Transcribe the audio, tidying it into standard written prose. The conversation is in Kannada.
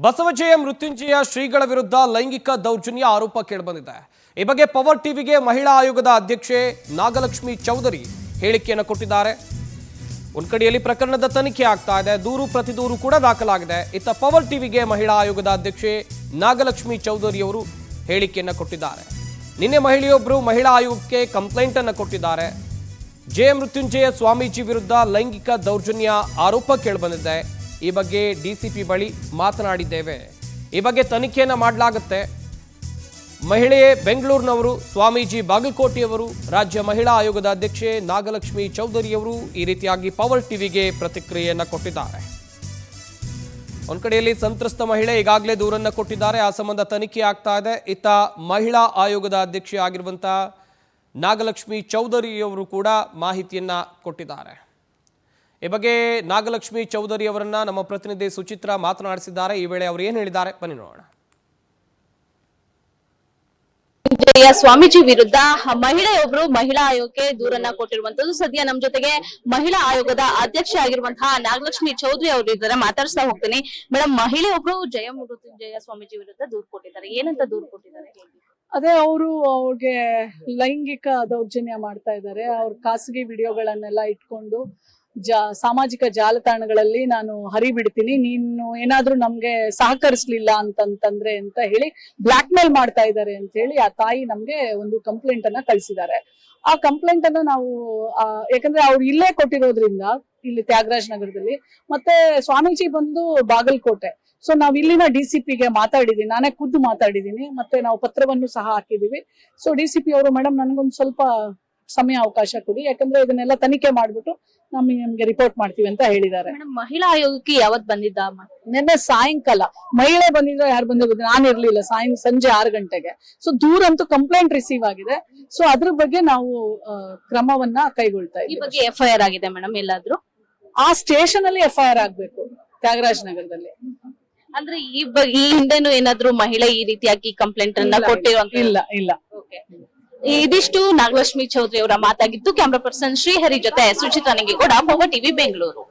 ಬಸವಜಯ ಮೃತ್ಯುಂಜಯ ಶ್ರೀಗಳ ವಿರುದ್ಧ ಲೈಂಗಿಕ ದೌರ್ಜನ್ಯ ಆರೋಪ ಕೇಳಿಬಂದಿದೆ. ಈ ಬಗ್ಗೆ ಪವರ್ ಟಿವಿಗೆ ಮಹಿಳಾ ಆಯೋಗದ ಅಧ್ಯಕ್ಷೆ ನಾಗಲಕ್ಷ್ಮಿ ಚೌಧರಿ ಹೇಳಿಕೆಯನ್ನು ಕೊಟ್ಟಿದ್ದಾರೆ. ಒಂದು ಕಡೆಯಲ್ಲಿ ಪ್ರಕರಣದ ತನಿಖೆ ಆಗ್ತಾ ಇದೆ, ದೂರು ಪ್ರತಿದೂರು ಕೂಡ ದಾಖಲಾಗಿದೆ. ಇತ್ತ ಪವರ್ ಟಿವಿಗೆ ಮಹಿಳಾ ಆಯೋಗದ ಅಧ್ಯಕ್ಷೆ ನಾಗಲಕ್ಷ್ಮಿ ಚೌಧರಿ ಅವರು ಹೇಳಿಕೆಯನ್ನು ಕೊಟ್ಟಿದ್ದಾರೆ. ನಿನ್ನೆ ಮಹಿಳೆಯೊಬ್ಬರು ಮಹಿಳಾ ಆಯೋಗಕ್ಕೆ ಕಂಪ್ಲೇಂಟ್ ಅನ್ನು ಕೊಟ್ಟಿದ್ದಾರೆ. ಜಯ ಮೃತ್ಯುಂಜಯ ಸ್ವಾಮೀಜಿ ವಿರುದ್ಧ ಲೈಂಗಿಕ ದೌರ್ಜನ್ಯ ಆರೋಪ ಕೇಳಿಬಂದಿದೆ. ಈ ಬಗ್ಗೆ ಡಿಸಿಪಿ ಬಳಿ ಮಾತನಾಡಿದ್ದೇವೆ. ಈ ಬಗ್ಗೆ ತನಿಖೆಯನ್ನು ಮಾಡಲಾಗುತ್ತೆ. ಮಹಿಳೆಯೇ ಬೆಂಗಳೂರಿನವರು, ಸ್ವಾಮೀಜಿ ಬಾಗಲಕೋಟೆಯವರು, ರಾಜ್ಯ ಮಹಿಳಾ ಆಯೋಗದ ಅಧ್ಯಕ್ಷೆ ನಾಗಲಕ್ಷ್ಮಿ ಚೌಧರಿಯವರು ಈ ರೀತಿಯಾಗಿ ಪವರ್ ಟಿವಿಗೆ ಪ್ರತಿಕ್ರಿಯೆಯನ್ನು ಕೊಟ್ಟಿದ್ದಾರೆ. ಒಂದು ಕಡೆಯಲ್ಲಿ ಸಂತ್ರಸ್ತ ಮಹಿಳೆ ಈಗಾಗಲೇ ದೂರನ್ನು ಕೊಟ್ಟಿದ್ದಾರೆ. ಆ ಸಂಬಂಧ ತನಿಖೆ ಆಗ್ತಾ ಇದೆ. ಇತ್ತ ಮಹಿಳಾ ಆಯೋಗದ ಅಧ್ಯಕ್ಷೆ ಆಗಿರುವಂತಹ ನಾಗಲಕ್ಷ್ಮಿ ಚೌಧರಿಯವರು ಕೂಡ ಮಾಹಿತಿಯನ್ನ ಕೊಟ್ಟಿದ್ದಾರೆ. ಈ ಬಗ್ಗೆ ನಾಗಲಕ್ಷ್ಮಿ ಚೌಧರಿ ಅವರನ್ನ ನಮ್ಮ ಪ್ರತಿನಿಧಿ ಸುಚಿತ್ರ ಮಾತನಾಡಿಸಿದ್ದಾರೆ. ಈ ವೇಳೆ ಅವರು ಏನು ಹೇಳಿದ್ದಾರೆ ಬನ್ನಿ ನೋಡೋಣ. ಸ್ವಾಮೀಜಿ ವಿರುದ್ಧ ಮಹಿಳೆಯೊಬ್ರು ಮಹಿಳಾ ಆಯೋಗಕ್ಕೆ ದೂರನ್ನ ಕೊಟ್ಟಿರುವಂತದ್ದು. ಸದ್ಯ ನಮ್ ಜೊತೆಗೆ ಮಹಿಳಾ ಆಯೋಗದ ಅಧ್ಯಕ್ಷೆ ಆಗಿರುವಂತಹ ನಾಗಲಕ್ಷ್ಮಿ ಚೌಧರಿ ಅವರು ಇದ್ದಾರೆ. ಮಾತಾಡ್ಸ್ತಾ ಹೋಗ್ತೀನಿ. ಮೇಡಮ್, ಮಹಿಳೆಯೊಬ್ರು ಜಯ ಮೃತ್ಯುಂಜಯ ಸ್ವಾಮೀಜಿ ವಿರುದ್ಧ ದೂರು ಕೊಟ್ಟಿದ್ದಾರೆ. ಏನಂತ ದೂರು ಕೊಟ್ಟಿದ್ದಾರೆ? ಅದೇ ಅವ್ರಿಗೆ ಲೈಂಗಿಕ ದೌರ್ಜನ್ಯ ಮಾಡ್ತಾ ಇದ್ದಾರೆ. ಅವ್ರ ಖಾಸಗಿ ವಿಡಿಯೋಗಳನ್ನೆಲ್ಲ ಇಟ್ಕೊಂಡು ಸಾಮಾಜಿಕ ಜಾಲತಾಣಗಳಲ್ಲಿ ನಾನು ಹರಿಬಿಡ್ತೀನಿ, ನೀನು ಏನಾದ್ರೂ ನಮ್ಗೆ ಸಹಕರಿಸ್ಲಿಲ್ಲ ಅಂತಂದ್ರೆ ಅಂತ ಹೇಳಿ ಬ್ಲಾಕ್ ಮೇಲ್ ಮಾಡ್ತಾ ಇದ್ದಾರೆ ಅಂತ ಹೇಳಿ ಆ ತಾಯಿ ನಮ್ಗೆ ಒಂದು ಕಂಪ್ಲೇಂಟ್ ಅನ್ನ ಕಳ್ಸಿದ್ದಾರೆ. ಆ ಕಂಪ್ಲೇಂಟ್ ಅನ್ನ ನಾವು ಯಾಕಂದ್ರೆ ಅವ್ರು ಇಲ್ಲೇ ಕೊಟ್ಟಿರೋದ್ರಿಂದ, ಇಲ್ಲಿ ತ್ಯಾಗರಾಜ್ ನಗರದಲ್ಲಿ, ಮತ್ತೆ ಸ್ವಾಮೀಜಿ ಬಂದು ಬಾಗಲಕೋಟೆ, ಸೊ ನಾವ್ ಇಲ್ಲಿನ ಡಿಸಿಪಿಗೆ ಮಾತಾಡಿದೀನಿ, ನಾನೇ ಖುದ್ದು ಮಾತಾಡಿದೀನಿ, ಮತ್ತೆ ನಾವು ಪತ್ರವನ್ನು ಸಹ ಹಾಕಿದೀವಿ. ಸೊ ಡಿಸಿಪಿ ಅವರು, ಮೇಡಮ್ ನನಗೊಂದು ಸ್ವಲ್ಪ ಸಮಯ ಅವಕಾಶ ಕೊಡಿ, ಯಾಕಂದ್ರೆ ಇದನ್ನೆಲ್ಲ ತನಿಖೆ ಮಾಡ್ಬಿಟ್ಟು ನಿಮ್ಗೆ ರಿಪೋರ್ಟ್ ಮಾಡ್ತೀವಿ ಅಂತ ಹೇಳಿದ್ದಾರೆ. ಮಹಿಳಾ ಆಯೋಗಕ್ಕೆ ಯಾವತ್ ಬಂದಿದ್ದ? ನಿನ್ನೆ ಸಾಯಂಕಾಲ. ಮಹಿಳೆ ಬಂದಿದ್ರೆ ಯಾರು ಬಂದಿರೋದು? ನಾನು ಇರ್ಲಿಲ್ಲ. ಸಂಜೆ 6 ಗಂಟೆಗೆ. ಸೊ ದೂರಂತೂ ಕಂಪ್ಲೇಂಟ್ ರಿಸೀವ್ ಆಗಿದೆ. ಸೊ ಅದ್ರ ಬಗ್ಗೆ ನಾವು ಕ್ರಮವನ್ನ ಕೈಗೊಳ್ತಾ ಇದ್ದೀವಿ. ಈ ಬಗ್ಗೆ FIR ಆಗಿದೆ ಮೇಡಮ್ ಎಲ್ಲಾದ್ರೂ? ಆ ಸ್ಟೇಷನ್ ಅಲ್ಲಿ FIR ಆಗ್ಬೇಕು, ತ್ಯಾಗರಾಜ್ ನಗರದಲ್ಲಿ. ಅಂದ್ರೆ ಈ ಹಿಂದೆನೂ ಏನಾದ್ರು ಮಹಿಳೆ ಈ ರೀತಿಯಾಗಿ ಕಂಪ್ಲೇಂಟ್ ಅನ್ನ ಕೊಟ್ಟಿರುವಂತ? ಇಲ್ಲ. ಇದಿಷ್ಟು ನಾಗಲಕ್ಷ್ಮಿ ಚೌಧರಿ ಅವರ ಮಾತಾಗಿತ್ತು. ಕ್ಯಾಮ್ರಾ ಪರ್ಸನ್ ಶ್ರೀಹರಿ ಜೊತೆ ಸುಚಿತ್ರಾ ನಿಂಗೇಗೌಡ, ಪವರ್ ಟಿವಿ, ಬೆಂಗಳೂರು.